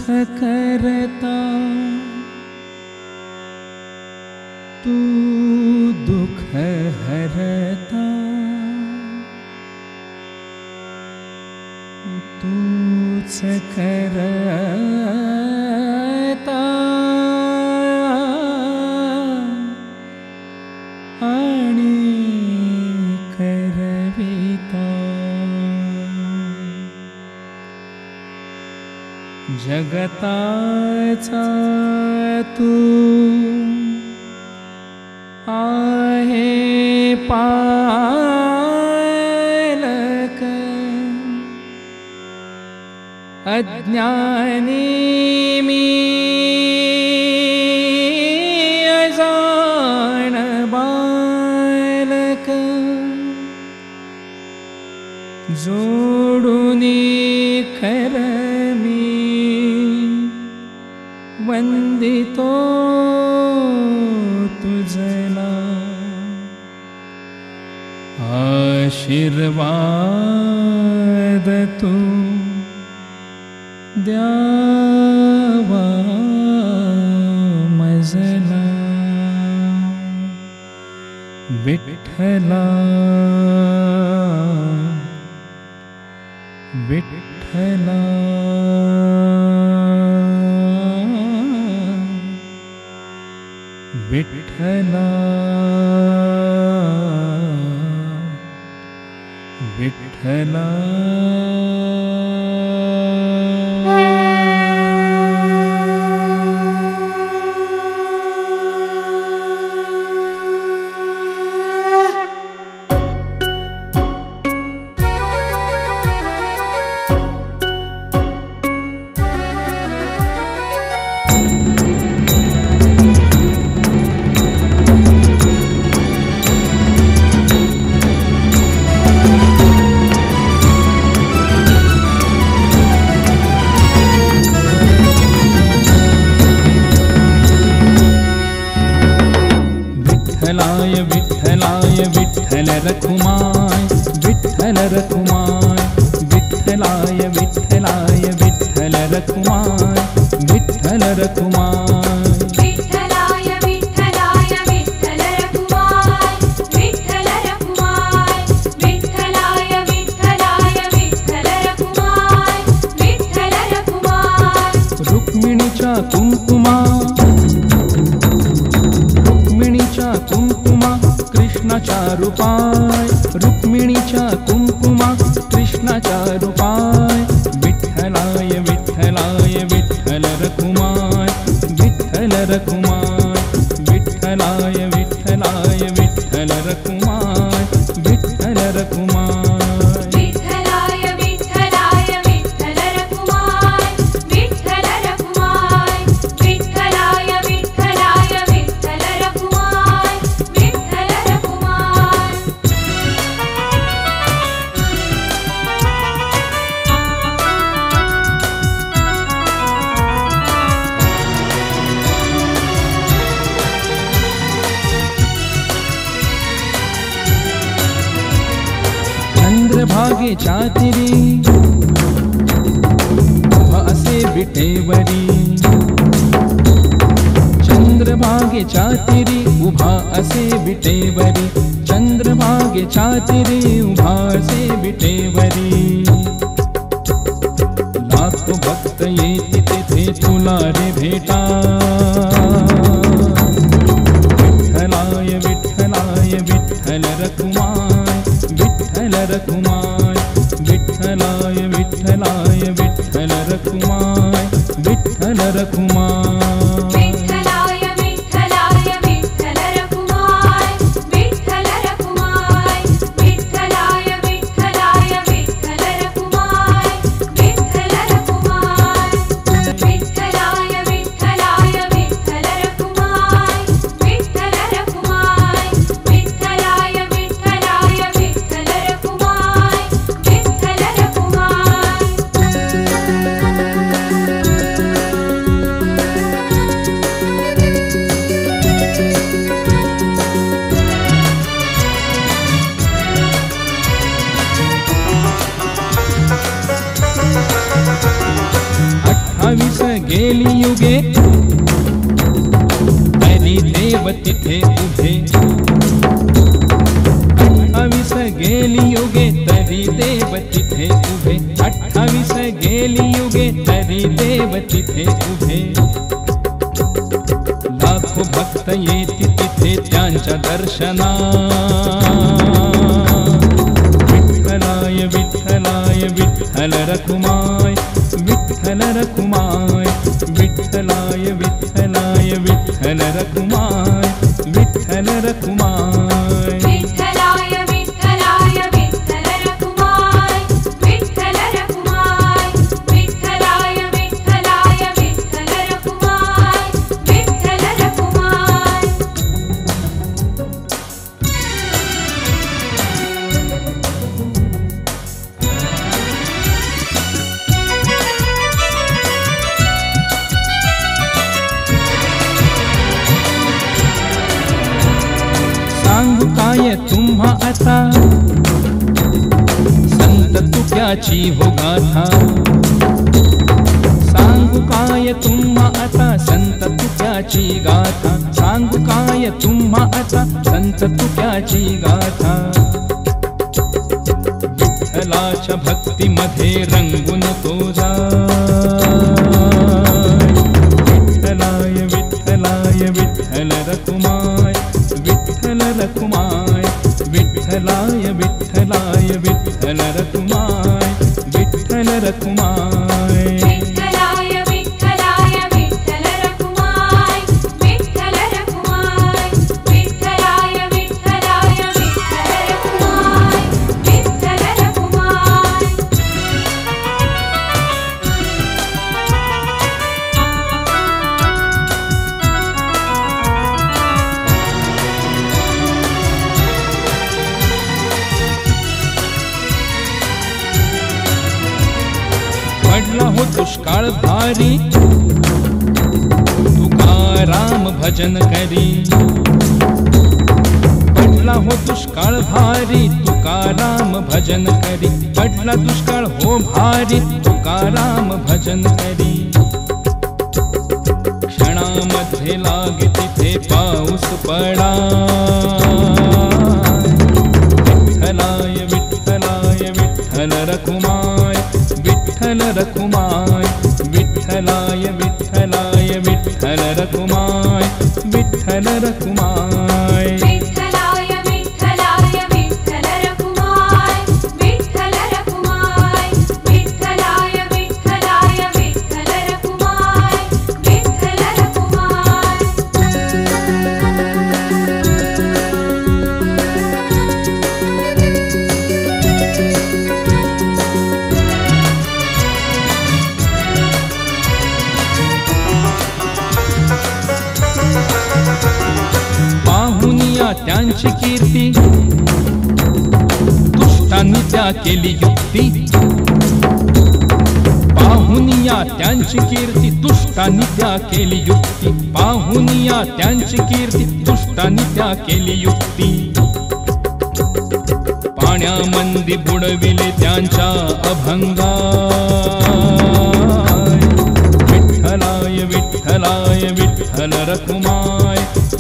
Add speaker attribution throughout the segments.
Speaker 1: करता तू दुख हरता तूच करता आणि करविता जगताचा तू आहे पालक अज्ञानी मी अजाण बालक जोडूनी करमी वंदितो तुझला आशीर्वाद तू द्यावा मजला विठ्ठला विठ्ठला विठ्ठला विठ्ठला विठ्ठलाय विठ्ठल रखुमाय विठ्ठल रखुमाय विठ्ठलाय विठ्ठलाय विठ्ठल रखुमाय विठ्ठल रखुमाय
Speaker 2: विठ्ठलाय विठ्ठलाय विठ्ठल रखुमाय विठ्ठल रखुमाय विठ्ठलाय विठ्ठलाय विठ्ठल रखुमाय विठ्ठल रखुमाय
Speaker 1: रुक्मिणीच्या कुंकुमा कुंकुमा कृष्णाच्या रूपाय रुक्मिणीच्या कुंकुमा कृष्णाच्या रूपाय विठ्ठलाय विठ्ठलाय विठ्ठल रखुमाय विठ्ठल रखुमाय विठ्ठलाय विठ्ठलाय विठ्ठल रखुमाय विठ्ठल रखुमाय
Speaker 2: विठ्ठलाय विठ्ठलाय विठ्ठल रखुमाय विठ्ठल रखुमाय विठ्ठलाय विठ्ठलाय विठ्ठल रखुमाय विठ्ठल रखुमाय
Speaker 1: चंद्रभागेच्या तिरी उभा असे विटेवरी चंद्रभागेच्या तिरी उभा असे विटेवरी चंद्रभागेच्या तिरी उभा असे विटेवरी लाखो भक्त येती तेथे तुला रे भेटा विठ्ठलाय विठ्ठलाय विठ्ठल रखुमाय विठ्ठल रखुमाय विठ्ठलाय विठ्ठलाय विठ्ठल रखुमाय विठ्ठल रखुमाय
Speaker 2: विठ्ठलाय विठ्ठलाय विठ्ठल रखुमाय विठ्ठल रखुमाय विठ्ठलाय विठ्ठलाय विठ्ठल रखुमाय विठ्ठल रखुमाय विठ्ठलाय विठ्ठलाय विठ्ठल रखुमाय विठ्ठल रखुमाय विठ्ठलाय विठ्ठलाय विठ्ठल रखुमाय विठ्ठल रखुमाय
Speaker 1: गेली युगे तरी देव तिथे उभे 28 गेली युगे तरी देव तिथे उभे 28 गेली युगे तरी देव तिथे उभे लाखो भक्त येती तिथे त्यांच्या दर्शना विठ्ठलाय विठ्ठलाय विठ्ठल रखुमाय विठ्ठल रखुमाय विठ्ठलाय विठ्ठलाय विठ्ठल रखुमाय विठ्ठल रखुमाय
Speaker 2: विठ्ठलाय विठ्ठलाय विठ्ठल रखुमाय विठ्ठल रखुमाय विठ्ठलाय विठ्ठलाय विठ्ठल रखुमाय विठ्ठल रखुमाय
Speaker 1: सांगू काय तुम्हा आता संत तुक्याची हो गाथा सांगू काय तुम्हा आता संत तुक्याची गाथा सांगू काय तुम्हा आता संत तुक्याची गाथा विठ्ठलाच्या भक्तीमध्ये रंगून तो जा विठ्ठलाय विठ्ठलाय विठ्ठल रखुमाय विठ्ठल रखुमाय विठ्ठलाय विठ्ठलाय विठ्ठल रखुमाय विठ्ठल रखुमाय
Speaker 2: विठ्ठलाय विठ्ठलाय विठ्ठल रखुमाय विठ्ठल रखुमाय विठ्ठलाय विठ्ठलाय विठ्ठल रखुमाय विठ्ठल रखुमाय
Speaker 1: पडला हो दुष्काळ भारी तुकाराम भजन करी पडला हो दुष्काळ भारी तुकाराम भजन करी पडला दुष्काळ हो भारी तुकाराम भजन करी क्षणामध्ये लागे तिथे पाऊस पडा विठ्ठलाय विठ्ठलाय विठ्ठल रखुमाय विठ्ठल रखुमाय विठ्ठलाय विठ्ठलाय विठ्ठल रखुमाय विठ्ठल रखुमाय
Speaker 2: विठ्ठलाय विठ्ठलाय विठ्ठल रखुमाय विठ्ठल रखुमाय विठ्ठलाय विठ्ठलाय विठ्ठल रखुमाय विठ्ठल रखुमाय
Speaker 1: पाहुनिया त्यांची कीर्ती दुष्टांनी त्या केली युक्ती पाहुनिया त्यांची कीर्ती दुष्टांनी त्या केली युक्ती पाहुनिया त्यांची कीर्ती दुष्टांनी त्या केली युक्ती पाण्यामंदी बुडविले त्यांच्या अभंगाय विठ्ठलाय विठ्ठलाय विठ्ठल रखुमाय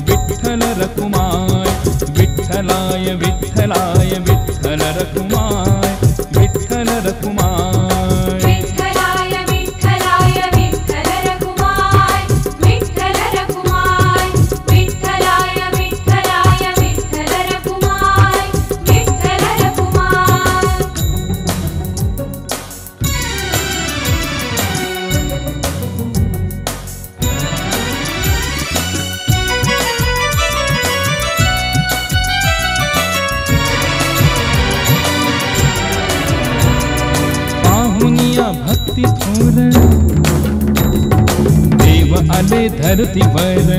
Speaker 1: विठ्ठल रखुमाय विठ्ठलाय विठ्ठलाय विठ्ठल रखुमाय विठ्ठल रखुमाय
Speaker 2: विठ्ठलाय विठ्ठलाय विठ्ठल रखुमाय विठ्ठल रखुमाय विठ्ठलाय विठ्ठलाय विठ्ठल रखुमाय विठ्ठल रखुमाय
Speaker 1: भक्ती थोर देव आले धरतीवर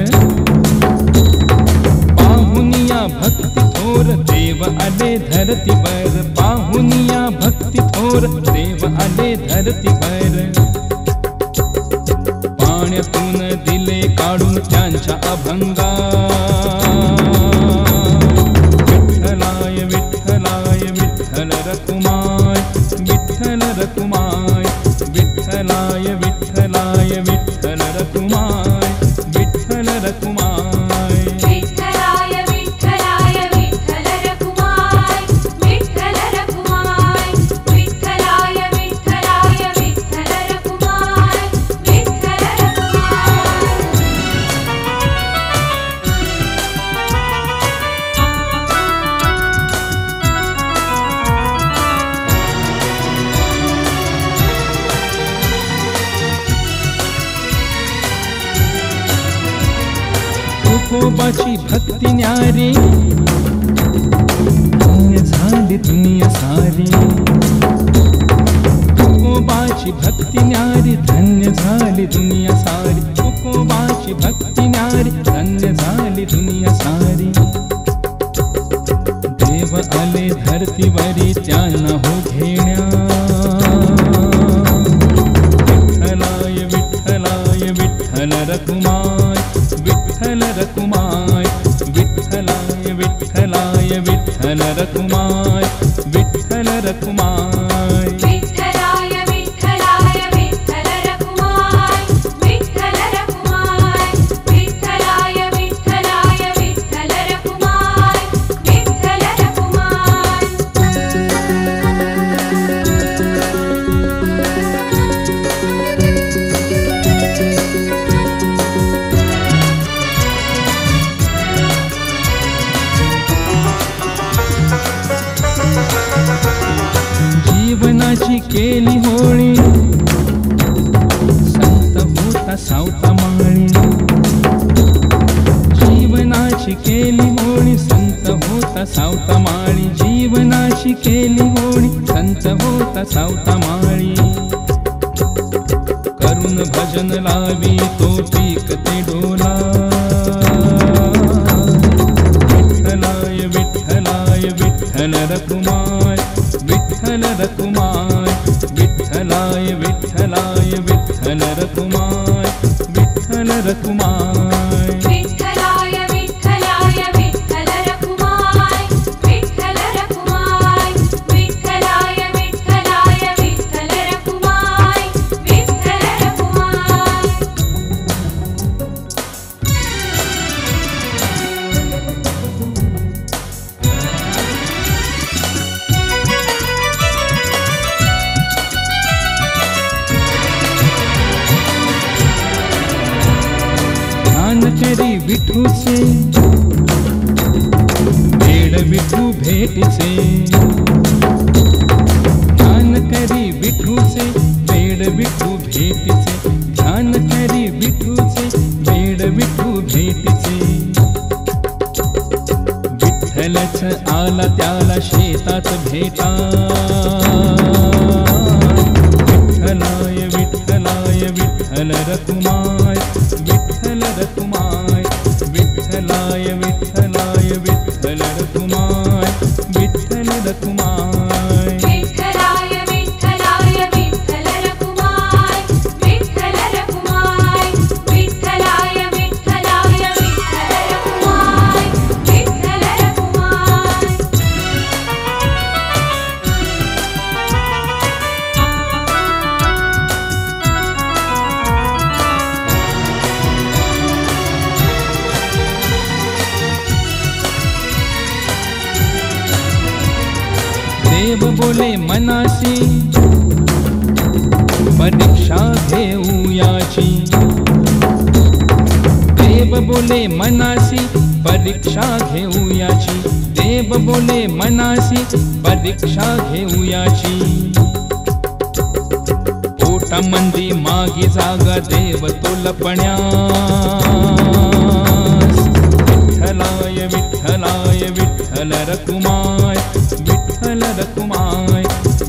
Speaker 1: पाहुनिया भक्ती थोर देव आले धरतीवर पाहुनिया भक्ती थोर देव आले धरतीवर पाण्यातून दिले काढून त्यांच्या अभंगा विठ्ठलाय विठ्ठलाय विठ्ठल रखुमाय विठ्ठल रखुमाय विठ्ठलाय विठ्ठलाय विठ्ठल रखुमाय
Speaker 2: विठ्ठलाय विठ्ठलाय विठ्ठल रखुमाय विठ्ठल रखुमाय विठ्ठलाय विठ्ठलाय विठ्ठल रखुमाय विठ्ठल रखुमाय
Speaker 1: तुकोबाची भक्ती न्यारी धन्य झाली दुनिया सारी तुकोबाची भक्ती न्यारी धन्य झाली दुनिया सारी तुकोबाची भक्ती न्यारी धन्य झाली दुनिया सारी देव आले धरतीवरी त्यांना हो घेण्या विठ्ठलाय विठ्ठलाय विठ्ठल रखुमाय विठ्ठल रखुमाय विठ्ठलाय विठ्ठलाय विठ्ठल रखुमाय विठ्ठल रखुमाय
Speaker 2: विठ्ठलाय विठ्ठलाय विठ्ठल रखुमाय विठ्ठल रखुमाय विठ्ठलाय विठ्ठलाय विठ्ठल रखुमाय विठ्ठल रखुमाय
Speaker 1: जीवनाची केली होळी संत होता सावता माळी जीवनाची केली होळी संत होता सावता माळी जीवनाची केली होळी संत होता सावता माळी करून भजन लावी तो पिकते डोला विठ्ठलाय विठ्ठलाय विठ्ठल रखुमाय विठ्ठल रखुमाय विठ्ठलाय विठ्ठलाय विठ्ठल रखुमाय विठ्ठल रखुमाय
Speaker 2: विठ्ठलाय विठ्ठलाय विठ्ठल रखुमाय विठ्ठल रखुमाय विठ्ठलाय विठ्ठलाय विठ्ठल रखुमाय विठ्ठल रखुमाय
Speaker 1: ध्यान करी विठूचे वेड विठू भेटीचे ध्यान करी विठूचे वेड विठू भेटीचे ध्यान करी विठूचे वेड विठू भेटीचे विठ्ठलच आला त्याला शेतात भेटा विठ्ठलाय विठ्ठलाय विठ्ठल रखुमाय विठ्ठल रखुमाय विठ्ठलाय विठ्ठलाय विठ्ठल रखुमाय विठ्ठल रखुमाय
Speaker 2: विठ्ठलाय विठ्ठलाय विठ्ठल रखुमाय विठ्ठल रखुमाय विठ्ठलाय विठ्ठलाय विठ्ठल रखुमाय विठ्ठल रखुमाय
Speaker 1: देव बोले मनासी परीक्षा घेऊयाची देव बोले मनासी परीक्षा घेऊयाची देव बोले मनासी परीक्षा घेऊयाची पोटामंदी मागी जागा देव तो लपण्यास विठ्ठलाय विठ्ठलाय विठ्ठल रखुमाय विठ्ठल रखुमाय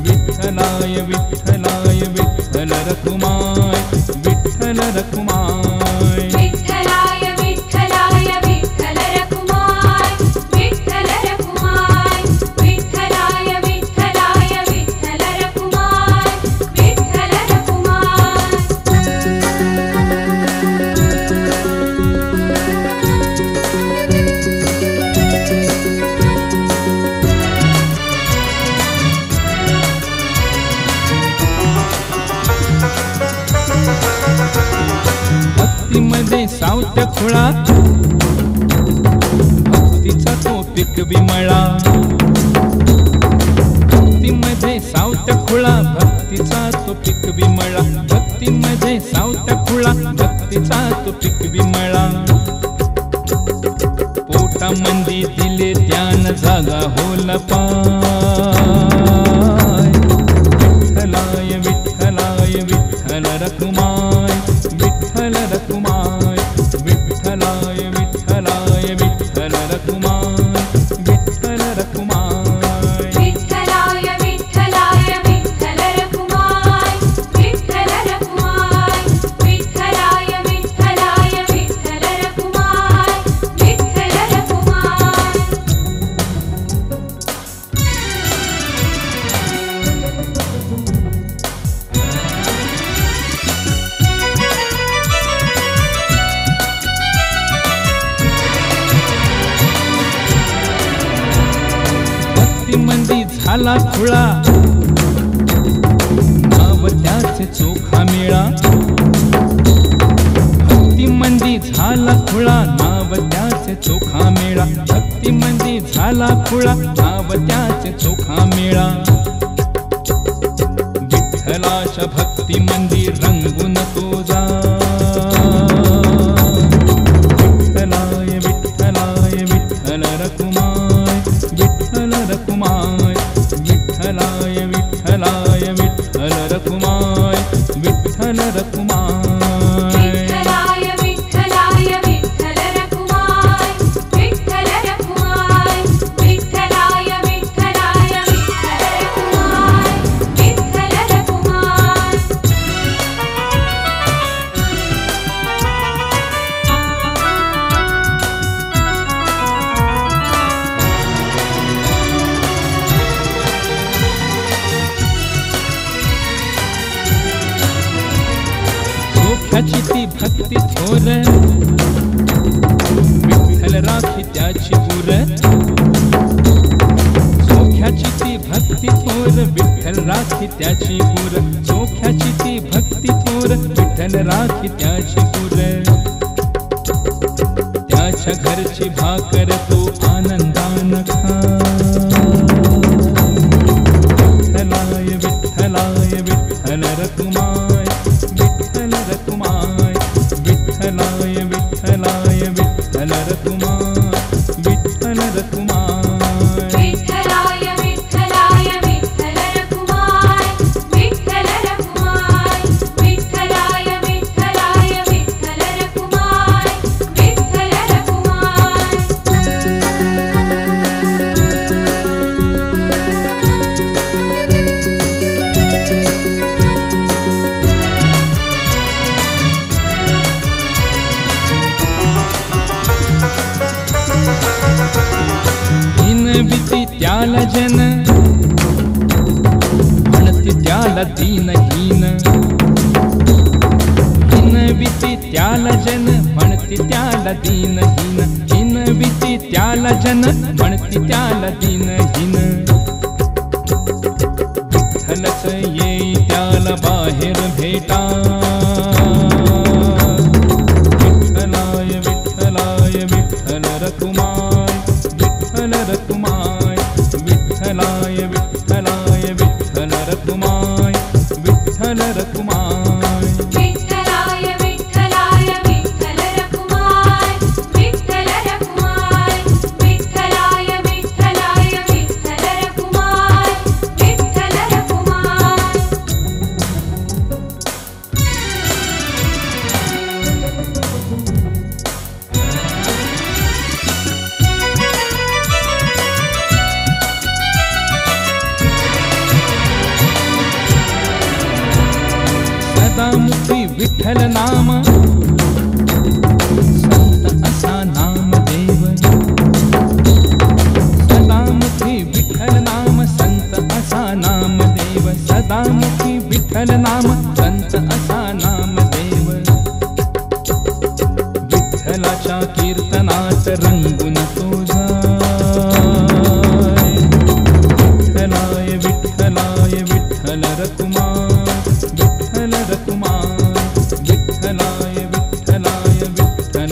Speaker 1: विठ्ठलाय विठ्ठलाय विठ्ठल रखुमाय विठ्ठल रखुमाय
Speaker 2: विठ्ठलाय विठ्ठलाय विठ्ठल रखुमाय विठ्ठल रखुमाय विठ्ठलाय विठ्ठलाय विठ्ठल रखुमाय विठ्ठल रखुमाय
Speaker 1: सावत्या खुळा भक्तीचा तो पीक विमळा भक्तीमध्ये सावत्या खुळा भक्तीचा तो पीक विमळा भक्तीमध्ये सावत्या खुळा भक्तीचा तो पीक विमळा पोटामंदी दिले त्यान जागा होला पाय विठ्ठलाय विठ्ठलाय विठ्ठल रखुमाय विठ्ठल रखुमाय विठ्ठलाय विठ्ठलाय विठ्ठल रखुमाय विठ्ठल रखुमाय
Speaker 2: विठ्ठलाय विठ्ठलाय विठ्ठल रखुमाय विठ्ठल रखुमाय विठ्ठलाय विठ्ठलाय विठ्ठल रखुमाय विठ्ठल रखुमाय
Speaker 1: भक्तीमंदी झाला खुळा नाव त्याचे चोखा मेळा भक्तीमंदी झाला खुळा नाव त्याचे चोखा मेळा भक्तीमंदी झाला खुळा नाव त्याचे चोखा मेळा विठ्ठलाच्या भक्तीमंदी रंगून तो जा विठ्ठलाय विठ्ठलाय विठ्ठल रखुमाय विठ्ठल रखुमाय विठ्ठलाय विठ्ठलाय विठ्ठल रखुमाय विठ्ठल रखुमाय
Speaker 2: विठ्ठलाय विठ्ठलाय विठ्ठल रखुमाय विठ्ठल रखुमाय विठ्ठलाय विठ्ठलाय विठ्ठल रखुमाय विठ्ठल रखुमाय
Speaker 1: चोख्याची ती भक्ती थोर विठ्ठल राखी त्याची पुर चोख्याची ती भक्ती थोर विठ्ठल राखी त्याची पुर चोख्याची ती भक्ती थोर विठ्ठल राखी त्याची पुर त्याच्या घरची भाकर तो आनंदान खा विठ्ठलाय विठ्ठलाय विठ्ठल रखुमाय विठ्ठल रखुमाय विठ्ठलाय विठ्ठलाय विठ्ठल रखुमाय विठ्ठल रखुमाय
Speaker 2: विठ्ठलाय विठ्ठलाय विठ्ठल रखुमाय विठ्ठल रखुमाय विठ्ठलाय विठ्ठलाय विठ्ठल रखुमाय विठ्ठल रखुमाय
Speaker 1: भीती त्याला जन म्हणती त्याला दीनहीन भीती त्याला जन म्हणती त्याला दीनहीन भीती त्याला जन म्हणती त्याला दीनहीन विठ्ठलच येई त्याला बाहेर भेटा विठ्ठलाय विठ्ठलाय विठ्ठल रखुमाय विठ्ठल रखुमाय विठ्ठलाय विठ्ठलाय विठ्ठल रखुमाय विठ्ठल रखुमाय
Speaker 2: विठ्ठलाय विठ्ठलाय विठ्ठल रखुमाय विठ्ठल रखुमाय विठ्ठलाय विठ्ठलाय विठ्ठल रखुमाय विठ्ठल रखुमाय
Speaker 1: सदामुखी विठ्ठल नाम संत असा नामदेव सदामुखी विठ्ठल नाम संत असा नामदेव सदामुखी विठ्ठल नाम संत असा नामदेव विठ्ठलाच्या कीर्तनात रंगून तो जाय विठ्ठलाय विठ्ठलाय विठ्ठल रखुमाय विठ्ठल रखुमाय विठ्ठलाय विठ्ठलाय विठ्ठल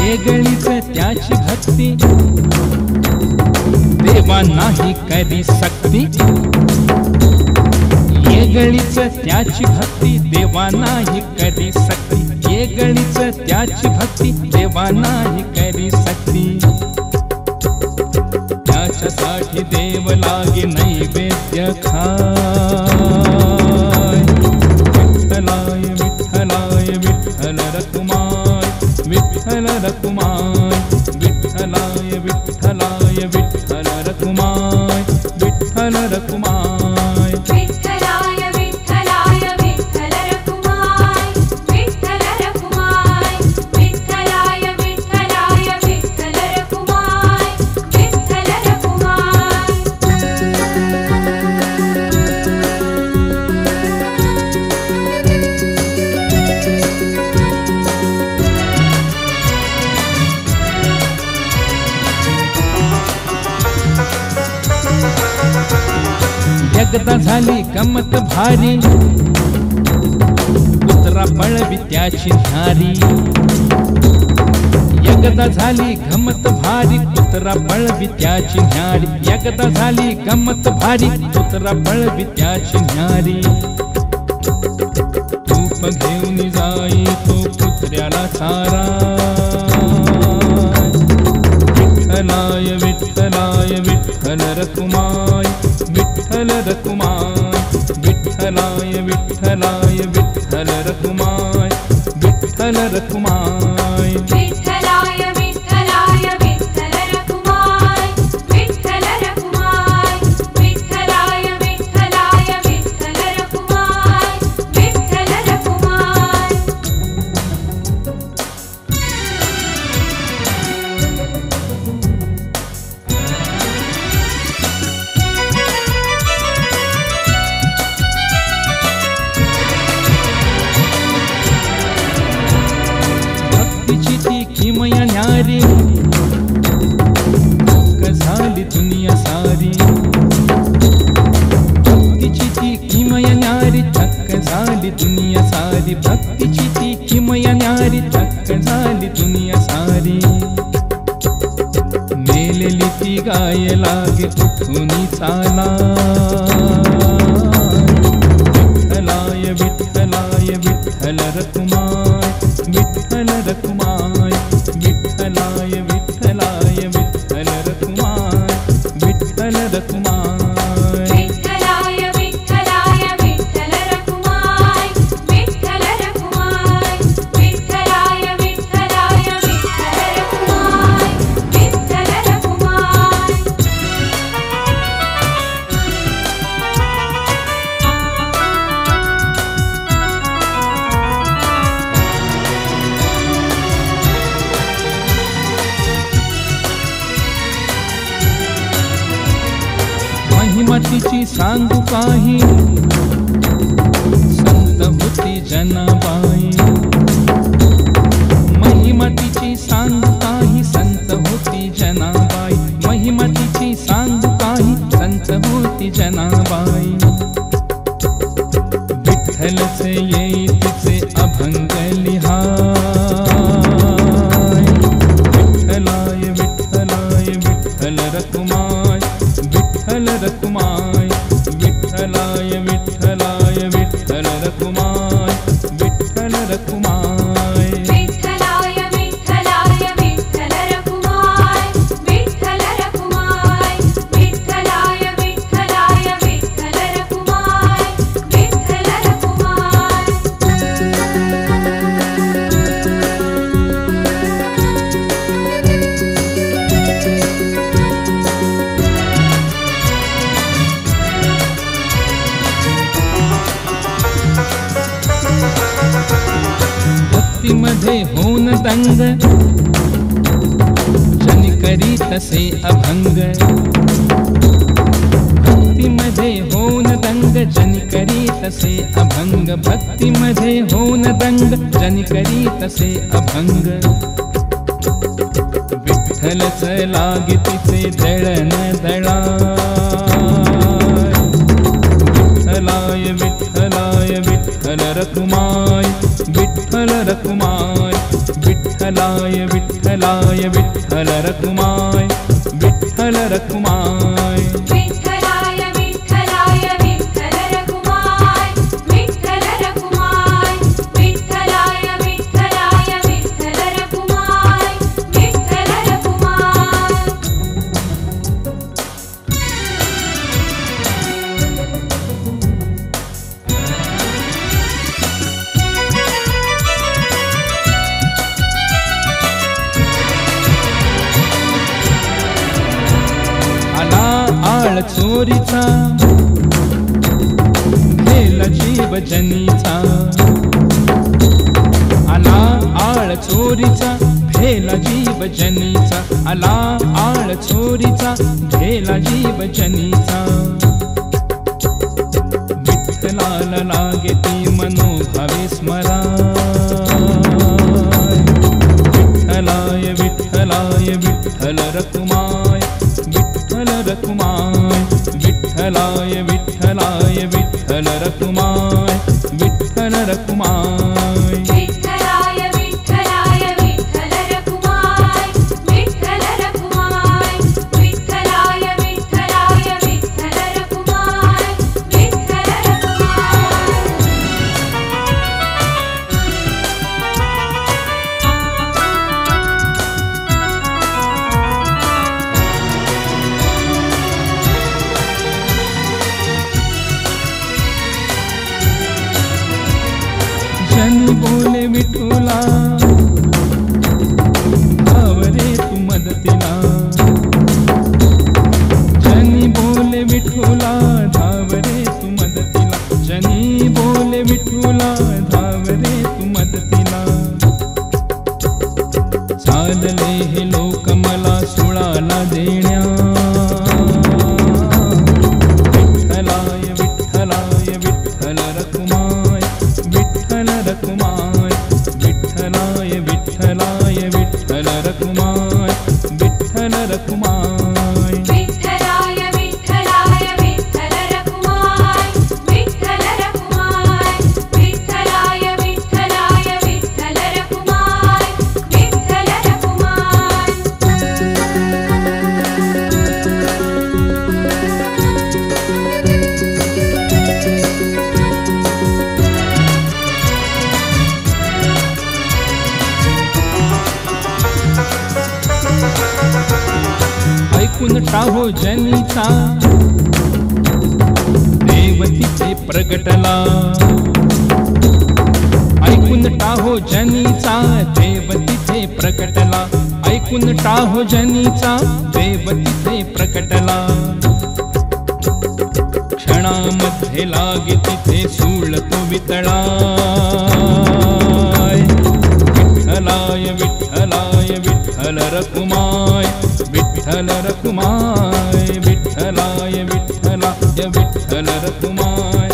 Speaker 1: वेगळीच त्याची भक्ती, देवा नाही कधी सक्ती. वेगळीच त्याची भक्ती, देवा नाही कधी सक्ती. वेगळीच त्याची भक्ती, देवा नाही कधी सक्ती. त्याच्यासाठी देव लागे नैवेद्य खाय. विठ्ठलाय विठ्ठलाय विठ्ठल रखुमाय, विठ्ठल रखुमाय. विठ्ठलाय विठ्ठलाय विठ्ठल रखुमाय, विठ्ठल रखुमाय.
Speaker 2: विठ्ठलाय विठ्ठलाय विठ्ठल रखुमाय, विठ्ठल रखुमाय. विठ्ठलाय विठ्ठलाय विठ्ठल रखुमाय, विठ्ठल रखुमाय.
Speaker 1: एकदा झाली गमत भारी, कुत्रा पळवी त्याची न्यारी. एकदा झाली गमत भारी, कुत्रा पळवी त्याची न्यारी. एकदा झाली गमत भारी, कुत्रा पळवी त्याची न्यारी. तूप घेऊन जाई तो कुत्र्याला सारा. विठ्ठलाय विठ्ठलाय विठ्ठल रखुमाय, विठ्ठल रखुमाय. विठ्ठलाय विठ्ठलाय विठ्ठल रखुमाय, विठ्ठल रखुमाय.
Speaker 2: विठ्ठलाय विठ्ठलाय विठ्ठल रखुमाय, विठ्ठल रखुमाय. विठ्ठलाय विठ्ठलाय विठ्ठल रखुमाय, विठ्ठल रखुमाय.
Speaker 1: भक्तीची ती किमया न्यारी, झाली दुनिया सारी. भक्तीची ती किमया न्यारी, थक्क झाली दुनिया सारी. भक्तीची ती किमया न्यारी, थक्क झाली दुनिया सारी. मेलेली ती गाय लागे उठून चाला. विठ्ठलाय विठ्ठलाय विठ्ठल रखुमाय, विठ्ठल रखुमाय. विठ्ठलाय विठ्ठलाय विठ्ठल रखुमाय, विठ्ठल रखुमाय.
Speaker 2: विठ्ठलाय विठ्ठलाय विठ्ठल रखुमाय, विठ्ठल रखुमाय. विठ्ठलाय विठ्ठलाय विठ्ठल रखुमाय, विठ्ठल रखुमाय.
Speaker 1: महिमा तिची सांगू काही, संत होती जनाबाई. महिमा तिची सांगू काही, संत होती जनाबाई. महिमा तिची सांगू काही, संत होती जनाबाई. विठ्ठलचे येई तिचे अभंग लिहाय. विठ्ठलाय विठ्ठलाय विठ्ठल रखुमाय, विठ्ठल रखुमाय. विठ्ठलाय विठ्ठलाय विठ्ठल रखुमाय, विठ्ठल रखुमाय.
Speaker 2: विठ्ठलाय विठ्ठलाय विठ्ठल रखुमाय, विठ्ठल रखुमाय. विठ्ठलाय विठ्ठलाय विठ्ठल रखुमाय, विठ्ठल रखुमाय.
Speaker 1: भक्तीमध्ये होऊन दंग, जनी करी तसे अभंग. भक्तीमध्ये होऊन दंग, जनी करी तसे अभंग. भक्तीमध्ये होऊन दंग, जनी करी तसे अभंग. विठ्ठलच लागे तिचे दळण दळाय. विठ्ठलाय विठ्ठलाय विठ्ठल रखुमाय, विठ्ठल रखुमाय. विठ्ठल विठ्ठलाय विठ्ठलाय विठ्ठल रखुमाय विठ्ठल रखुमाय
Speaker 2: विठ्ठलाय विठ्ठलाय विठ्ठल रखुमाय विठ्ठल रखुमाय विठ्ठलाय विठ्ठलाय विठ्ठल रखुमाय विठ्ठल रखुमाय
Speaker 1: आला आळ चोरीचा भेल जीव जनीचा आला आळ चोरीचा भेल जीव जनीचा आला आळ चोरीचा भेल जीव जनीचा विठ्ठलाला लागे ती मनोभावे स्मराय विठ्ठलाय विठ्ठलाय विठ्ठल रखुमाय विठ्ठल रखुमाय विठ्ठलाय विठ्ठलाय विठ्ठल रखुमाय विठ्ठल रखुमाय
Speaker 2: विठ्ठलाय विठ्ठलाय विठ्ठल रखुमाय विठ्ठल रखुमाय विठ्ठलाय विठ्ठलाय विठ्ठल रखुमाय विठ्ठल रखुमाय
Speaker 1: जनी बोले विठुला धावरे तू मदतीला जनी बोले विठुला धावरे तू मदतीला जनी बोले विठुला धावरे तू मदतीला चालले हे लोक मला सुळाला देण्या विठ्ठलाय विठ्ठलाय विठ्ठल रखुमाय विठ्ठल रखुमाय विठ्ठलाय विठ्ठलाय विठ्ठल रखुमाय विठ्ठल रखुमाय
Speaker 2: विठ्ठलाय विठ्ठलाय विठ्ठल रखुमाय विठ्ठल रखुमाय विठ्ठलाय विठ्ठलाय विठ्ठल रखुमाय विठ्ठल रखुमाय
Speaker 1: ऐकून टाहो जनीचा देवतीचे प्रगटला ऐकून टाहो जनीचा देवतीचे प्रगटला ऐकून टाहो जनीचा देवतीचे प्रगटला क्षणामध्ये लागे तिथे सूळ तो वितळाय विठ्ठलाय विठ्ठलाय विठ्ठल रखुमाय विठ्ठल रखुमाय विठ्ठलाय विठ्ठलाय विठ्ठल रखुमाय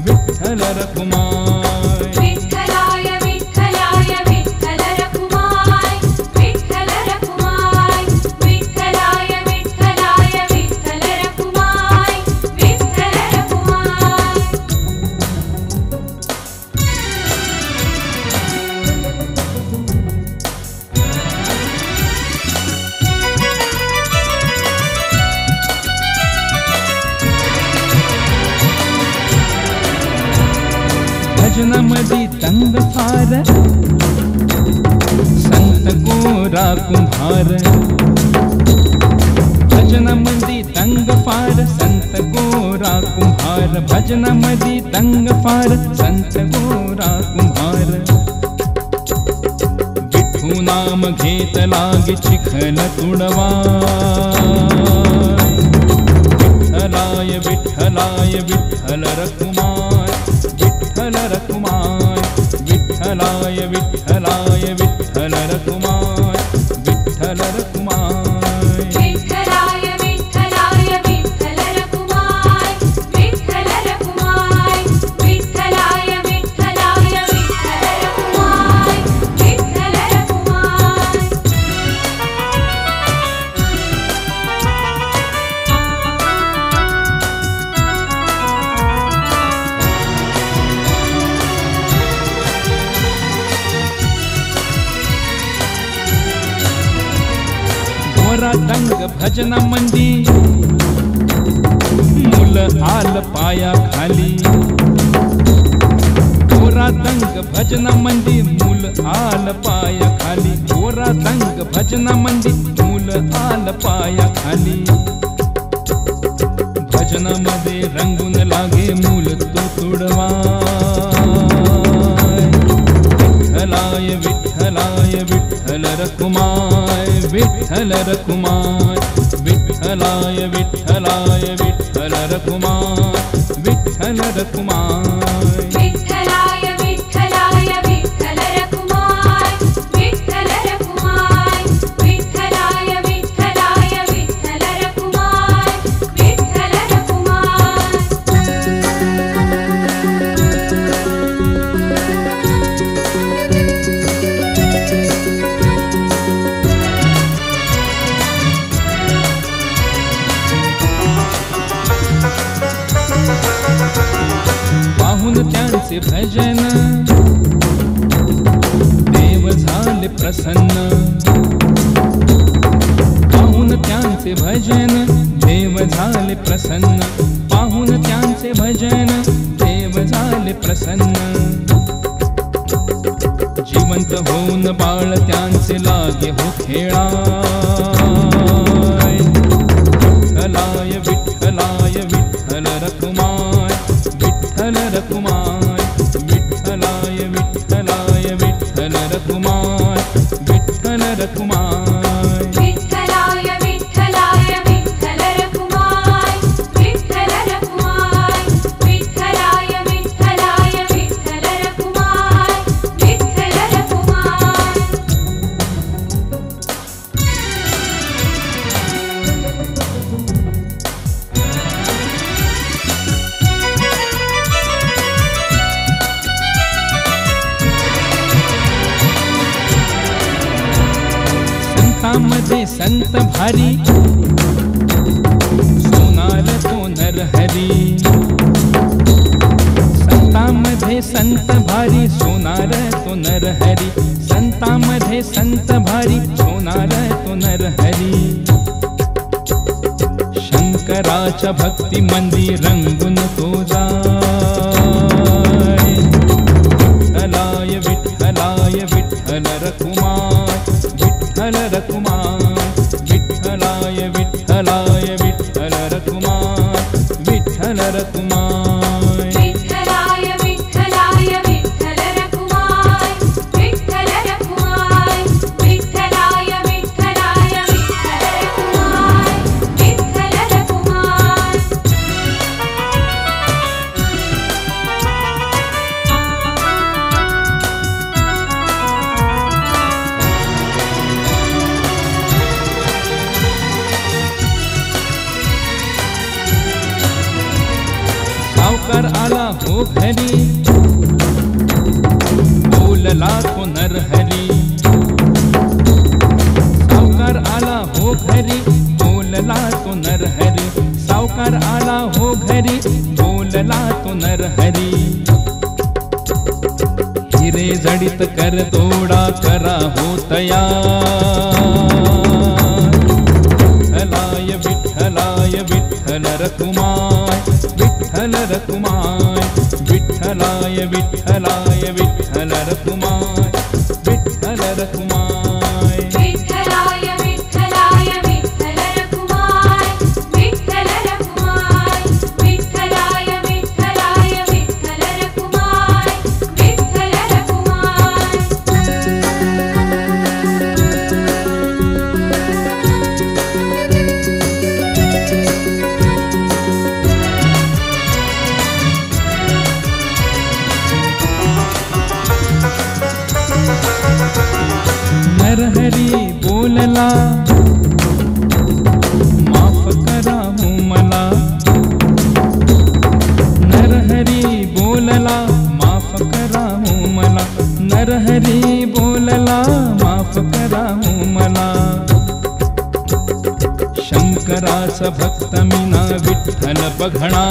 Speaker 1: विठ्ठल रखुमाय
Speaker 2: विठ्ठलाय विठ्ठलाय विठ्ठल रखुमाय विठ्ठल रखुमाय विठ्ठलाय विठ्ठलाय विठ्ठल रखुमाय विठ्ठल रखुमाय
Speaker 1: भजनामधी तंग फार संत गोरा कुंभार भजनामधी तंग फार संत गोरा कुंभार भजनामधी तंग फार संत गोरा कुंभार विठू नाम घेत लागे चिखल तुडवाय विठ्ठलाय विठ्ठलाय विठ्ठल रखुमाय विठ्ठल रखुमाय विठ्ठलाय विठ्ठलाय विठ्ठल रखुमाय विठ्ठल रखुमाय
Speaker 2: विठ्ठलाय विठ्ठलाय विठ्ठल रखुमाय विठ्ठल रखुमाय विठ्ठलाय विठ्ठलाय विठ्ठल रखुमाय विठ्ठल रखुमाय
Speaker 1: पोरा दंग भजन मंदी मुल आल पाया खाली पोरा दंग भजन मंदी मूल आल पाया खाली पोरा दंग भजन मंदी मूल आल पाया खाली भजन मध्ये रंगून लागे मूल तो तुडवाय विठ्ठलाय विठ्ठलाय विठ्ठल रखुमाय विठ्ठल रखुमाय विठ्ठलाय विठ्ठलाय विठ्ठल रखुमाय विठ्ठल रखुमाय
Speaker 2: विठ्ठलाय विठ्ठलाय विठ्ठल रखुमाय विठ्ठल रखुमाय विठ्ठलाय विठ्ठलाय विठ्ठल रखुमाय विठ्ठल रखुमाय
Speaker 1: पाहून त्यांचे भजन देव झाले प्रसन्न पाहून त्यांचे भजन देव झाले प्रसन्न पाहून त्यांचे भजन देव झाले प्रसन्न जिवंत होऊन बाळ त्यांचे लागे हो खेळाय विठ्ठलाय विठ्ठलाय विठ्ठल रखुमाय विठ्ठल रखुमाय विठ्ठलाय विठ्ठलाय विठ्ठल रखुमाय विठ्ठल रखुमाय
Speaker 2: विठ्ठलाय विठ्ठलाय विठ्ठल रखुमाय विठ्ठल रखुमाय विठ्ठलाय विठ्ठलाय विठ्ठल रखुमाय विठ्ठल रखुमाय
Speaker 1: संतांमध्ये संत भारी सोनार तो नरहरी संतांमध्ये संत भारी सोनार तो नरहरी संतांमध्ये संत भारी सोनार तो नरहरी शंकराच्या भक्ती मंदी रंगून तो जाय विठ्ठलाय विठ्ठलाय विठ्ठल रखुमाय विठ्ठल रखुमाय विठ्ठलाय विठ्ठलाय विठ्ठल रखुमाय विठ्ठल रखुमाय
Speaker 2: विठ्ठलाय विठ्ठलाय विठ्ठल रखुमाय विठ्ठल रखुमाय विठ्ठलाय विठ्ठलाय विठ्ठल रखुमाय विठ्ठल रखुमाय
Speaker 1: सावकार आला हो घरी बोलला तो नरहरी सावकार आला हो घरी बोलला तो नरहरी सावकार आला हो घरी बोलला तो नरहरी हिरे जडित कर तोडा करा हो तयार विठ्ठलाय विठ्ठलाय विठ्ठल रखुमाय विठ्ठल रखुमाय विठ्ठलाय विठ्ठलाय विठ्ठल रखुमाय विठ्ठल रखुमाय
Speaker 2: विठ्ठलाय विठ्ठलाय विठ्ठल रखुमाय विठ्ठल रखुमाय विठ्ठलाय विठ्ठलाय विठ्ठल रखुमाय विठ्ठल रखुमाय
Speaker 1: नरहरी बोलला माफ करा हो मला नरहरी बोलला माफ करा हो मला नरहरी बोलला माफ करा हो मला शंकराचा भक्त मीना विठ्ठल बघणार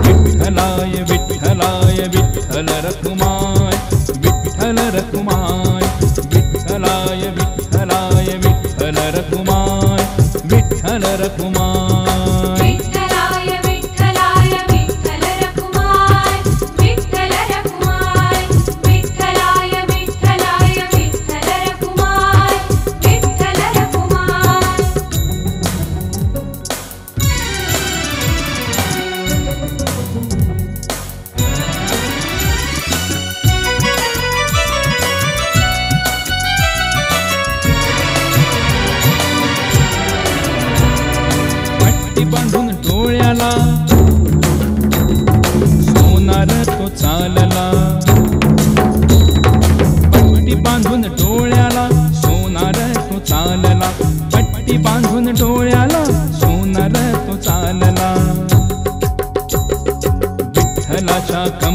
Speaker 1: विठ्ठलाय विठ्ठलाय विठ्ठल रखुमाय विठ्ठल रखुमाय विठ्ठलाय विठ्ठलाय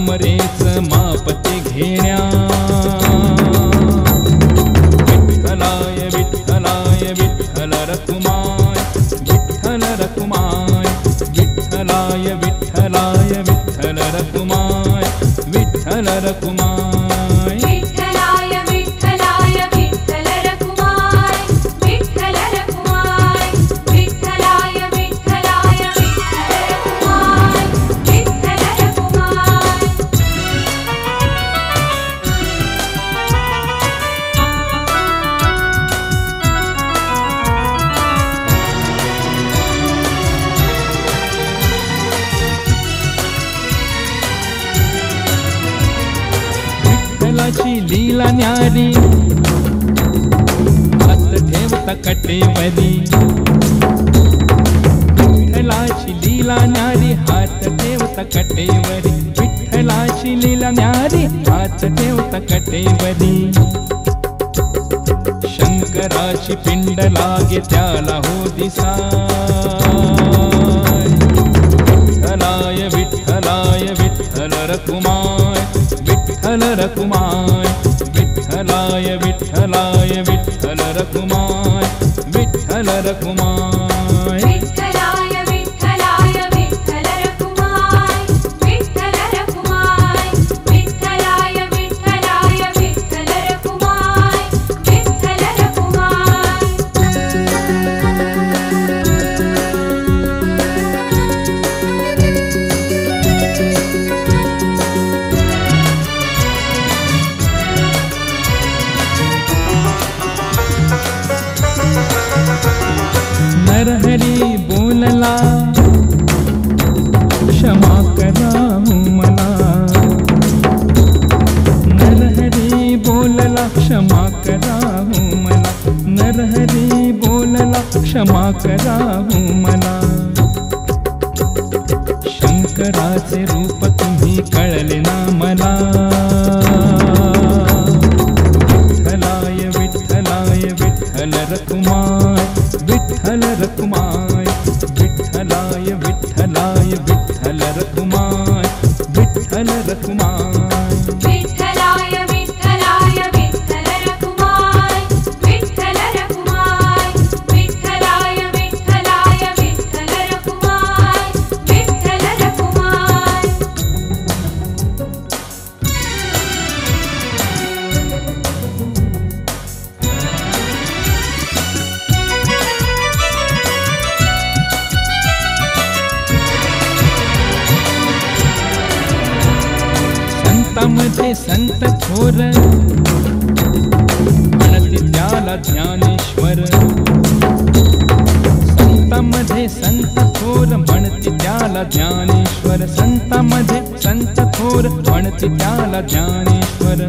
Speaker 1: कमरेच मापते घेण्या विठ्ठलाय विठ्ठलाय विठ्ठल रखुमाय विठ्ठल रखुमाय विठ्ठलाय विठ्ठलाय विठ्ठल रखुमाय विठ्ठल रखुमाय
Speaker 2: विठ्ठलाय विठ्ठलाय विठ्ठल रखुमाय विठ्ठल रखुमाय विठ्ठलाय विठ्ठलाय विठ्ठल रखुमाय विठ्ठल रखुमाय
Speaker 1: विठ्ठलाची लीला न्यारी हात ठेवता कटेवरी विठ्ठलाची लीला न्यारी हात ठेवता कटेवरी विठ्ठलाची लीला न्यारी हात ठेवता कटेवरी शंकराची पिंड लागे त्याला हो दिसाय विठ्ठलाय विठ्ठलाय विठ्ठल रखुमाय विठ्ठल रखुमाय विठ्ठलाय विठ्ठलाय विठ्ठल रखुमाय विठ्ठल रखुमाय
Speaker 2: विठ्ठलाय विठ्ठलाय विठ्ठल रखुमाय विठ्ठल रखुमाय विठ्ठलाय विठ्ठलाय विठ्ठल रखुमाय विठ्ठल रखुमाय
Speaker 1: नरहरी बोलला क्षमा करा मला नरहरी बोलला क्षमा करा मला नरहरी बोलला क्षमा करा मला शंकराचे रूप तुम्ही कळले ना मला विठ्ठलाय विठ्ठलाय विठ्ठल रखुमाय विठ्ठल रखुमाय विठ्ठलाय विठ्ठलाय विठ्ठल रखुमाय विठ्ठल रखुमाय
Speaker 2: विठ्ठलाय विठ्ठलाय विठ्ठल रखुमाय विठ्ठल रखुमाय विठ्ठलाय विठ्ठलाय विठ्ठल रखुमाय विठ्ठल रखुमाय
Speaker 1: संतामध्ये संत थोर म्हणती त्याला ज्ञानेश्वर संतामध्ये संत थोर म्हणती त्याला ज्ञानेश्वर संतामध्ये संत थोर म्हणती त्याला ज्ञानेश्वर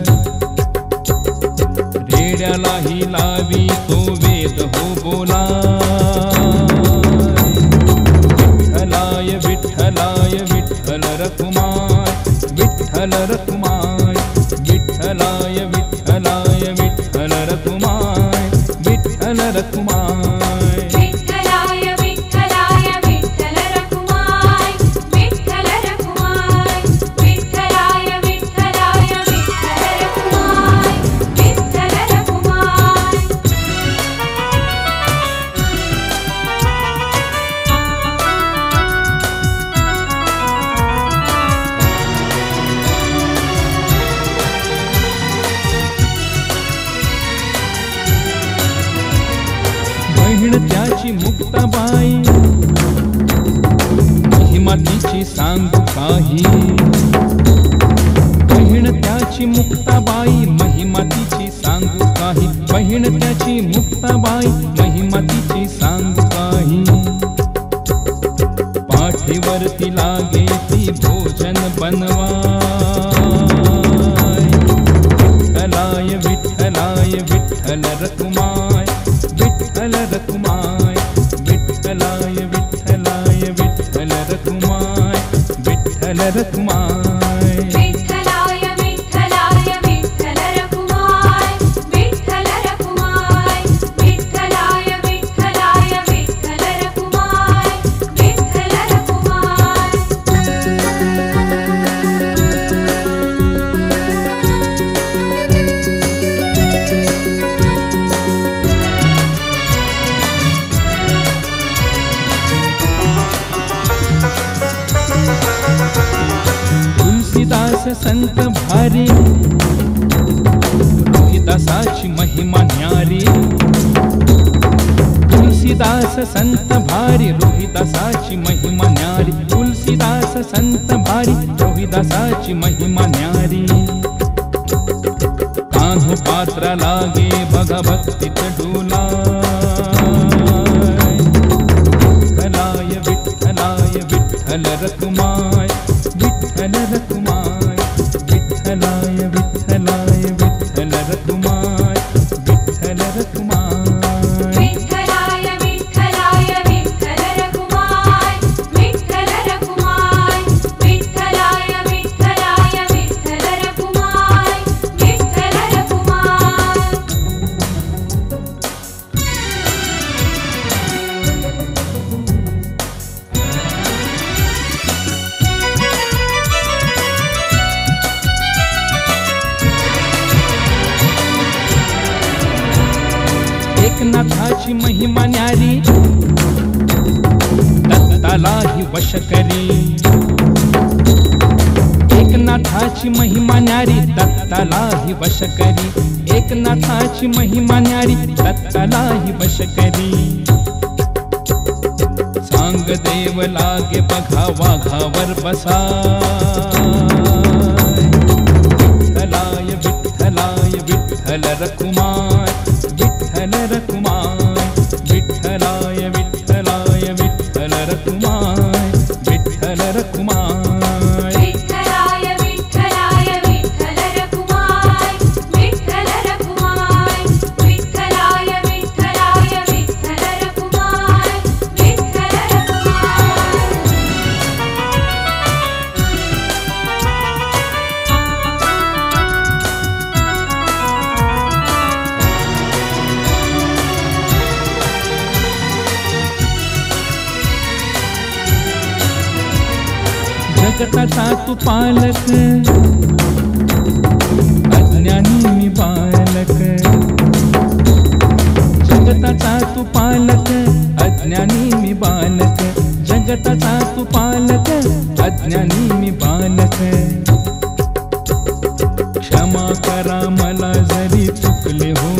Speaker 1: रेड्यालाही लावी तो वेद हो बोला विठ्ठलाय विठ्ठलाय विठ्ठल रखुमाय विठ्ठल रखुमाय विठ्ठलाय विठ्ठलाय विठ्ठल रखुमाय विठ्ठल रखुमाय
Speaker 2: विठ्ठलाय विठ्ठलाय विठ्ठल रखुमाय विठ्ठल रखुमाय विठ्ठलाय विठ्ठलाय विठ्ठल रखुमाय विठ्ठल रखुमाय
Speaker 1: बहीण त्याची मुक्ताबाई महिमा तिची सांगू काही बहीण त्याची मुक्ताबाई महिमा तिची सांगू काही बहीण त्याची मुक्ताबाई महिमा तिची सांगू काही पाठीवरती लागे ती भोजन बनवाय विठ्ठलाय विठ्ठलाय विठ्ठल रखुमाय विठ्ठल रखुमाय विठ्ठलाय विठ्ठलाय विठ्ठल रखुमाय विठ्ठल रखुमाय
Speaker 2: विठ्ठलाय विठ्ठलाय विठ्ठल रखुमाय विठ्ठल रखुमाय विठ्ठलाय विठ्ठलाय विठ्ठल रखुमाय विठ्ठल रखुमाय
Speaker 1: रोहिदासाची महिमा न्यारी, तुलसीदास संत भारी, रोहिदासाची महिमा न्यारी, तुलसीदास संत भारी, रोहिदासाची महिमा न्यारी. कान्हो पात्रा लागे बघा भक्तीत डोला, विठ्ठलाय विठ्ठलाय विठ्ठल रखुमाय, विठ्ठल रखुमाय, विठ्ठलाय विठ्ठलाय विठ्ठल रखुमाय, विठ्ठल रखुमाय.
Speaker 2: विठ्ठलाय विठ्ठलाय विठ्ठल रखुमाय, विठ्ठल रखुमाय, विठ्ठलाय विठ्ठलाय विठ्ठल रखुमाय, विठ्ठल रखुमाय.
Speaker 1: एकनाथाची महिमा न्यारी, दत्तालाही वश करी, एकनाथाची महिमा न्यारी, दत्तालाही वश करी, एकनाथाची महिमा न्यारी, दत्तालाही वश करी. सांग देव लागे बघा वाघावर बसा, विठ्ठलाय विठ्ठलाय विठ्ठल रखुमाय, विठ्ठल रखुमाय, विठ्ठलाय विठ्ठलाय विठ्ठल रखुमाय, विठ्ठल रखुमाय.
Speaker 2: विठ्ठलाय विठ्ठलाय विठ्ठल रखुमाय, विठ्ठल रखुमाय, विठ्ठलाय विठ्ठलाय विठ्ठल रखुमाय, विठ्ठल रखुमाय.
Speaker 1: जगताचा तू पालक, अज्ञानी मी बालक, जगताचा तू पालक, अज्ञानी मी बालक, जगताचा तू पालक, अज्ञानी मी बालक. क्षमा करा मला जरी चुकले हो,